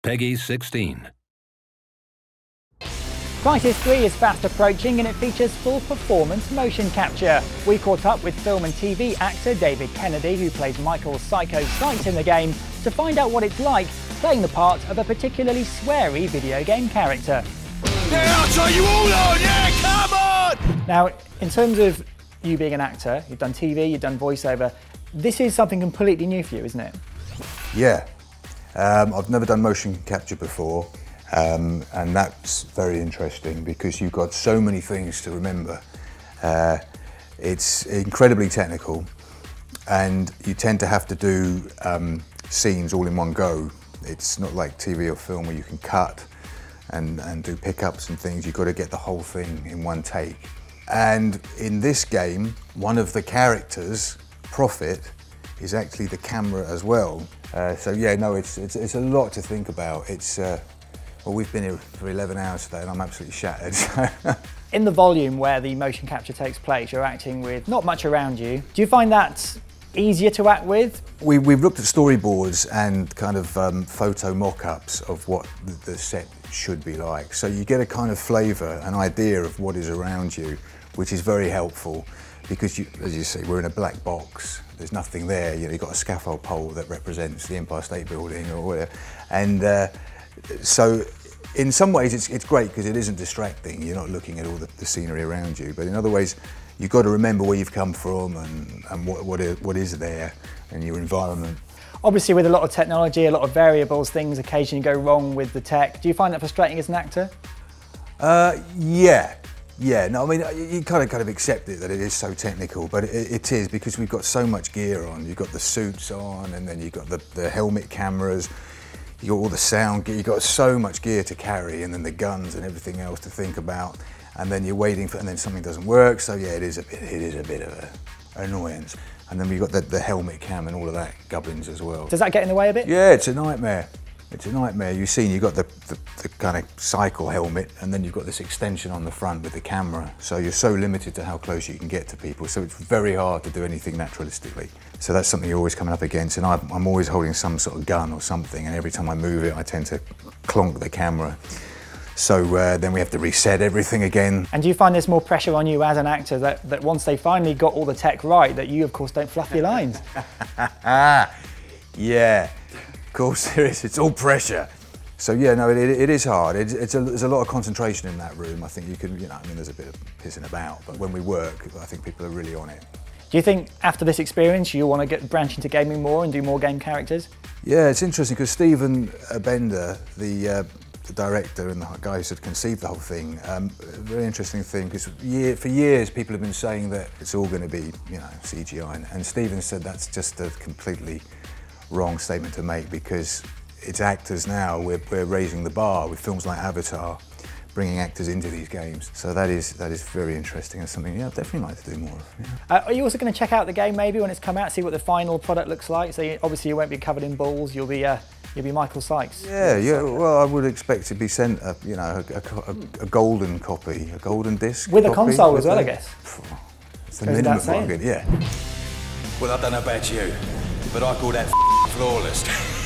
Peggy 16. Crysis 3 is fast approaching and it features full performance motion capture. We caught up with film and TV actor David Kennedy, who plays Michael Psycho Sykes in the game, to find out what it's like playing the part of a particularly sweary video game character. Yeah, I'll try you all on! Yeah, come on! Now, in terms of you being an actor, you've done TV, you've done voiceover, this is something completely new for you, isn't it? Yeah. I've never done motion capture before. And that's very interesting because you've got so many things to remember. It's incredibly technical and you tend to have to do scenes all in one go. It's not like TV or film where you can cut and do pickups and things. You've got to get the whole thing in one take. And in this game, one of the characters, Prophet, is actually the camera as well. So yeah, no, it's a lot to think about. Well, we've been here for 11 hours today and I'm absolutely shattered. In the volume where the motion capture takes place, you're acting with not much around you. Do you find that easier to act with? We've looked at storyboards and kind of photo mock-ups of what the set should be like. So you get a kind of flavour, an idea of what is around you, which is very helpful because, as you see, we're in a black box. There's nothing there. You know, you've got a scaffold pole that represents the Empire State Building or whatever. And so in some ways it's great because it isn't distracting. You're not looking at all the scenery around you, but in other ways you've got to remember where you've come from and what is there in your environment. Obviously with a lot of technology, a lot of variables, things occasionally go wrong with the tech. Do you find that frustrating as an actor? Yeah, no, I mean, you kind of accept it that it is so technical, but it is because we've got so much gear on. You've got the suits on and then you've got the helmet cameras. You got all the sound gear, you got so much gear to carry and then the guns and everything else to think about. And then you're waiting for, and then something doesn't work. So yeah, it is a bit of an annoyance. And then we've got the helmet cam and all of that gubbins as well. Does that get in the way a bit? Yeah, it's a nightmare. It's a nightmare. You've seen, you've got the kind of cycle helmet and then you've got this extension on the front with the camera. So you're so limited to how close you can get to people. So it's very hard to do anything naturalistically. So that's something you're always coming up against. And I'm always holding some sort of gun or something. And every time I move it, I tend to clonk the camera. So then we have to reset everything again. And do you find there's more pressure on you as an actor that once they finally got all the tech right, that you of course don't fluff your lines? Yeah. Of course there is, it's all pressure. So yeah, no, it is hard. There's a lot of concentration in that room. I think you can, I mean, there's a bit of pissing about, but when we work, I think people are really on it. Do you think after this experience you want to branch into gaming more and do more game characters? Yeah, it's interesting because Stephen Bender, the director and the guy who sort of conceived the whole thing, very interesting thing because for years people have been saying that it's all going to be, CGI, and Stephen said that's just a completely wrong statement to make because it's actors now. We're raising the bar with films like Avatar, bringing actors into these games. So that is very interesting and something I'd definitely like to do more of. Yeah. Are you also going to check out the game maybe when it's come out, see what the final product looks like? So obviously you won't be covered in balls. You'll be Michael Sykes. Yeah. Well, I would expect to be sent a golden copy, a golden disc with copy, a console as well, I guess. It's the minimum market, yeah. Well, I don't know about you, but I call that flawless.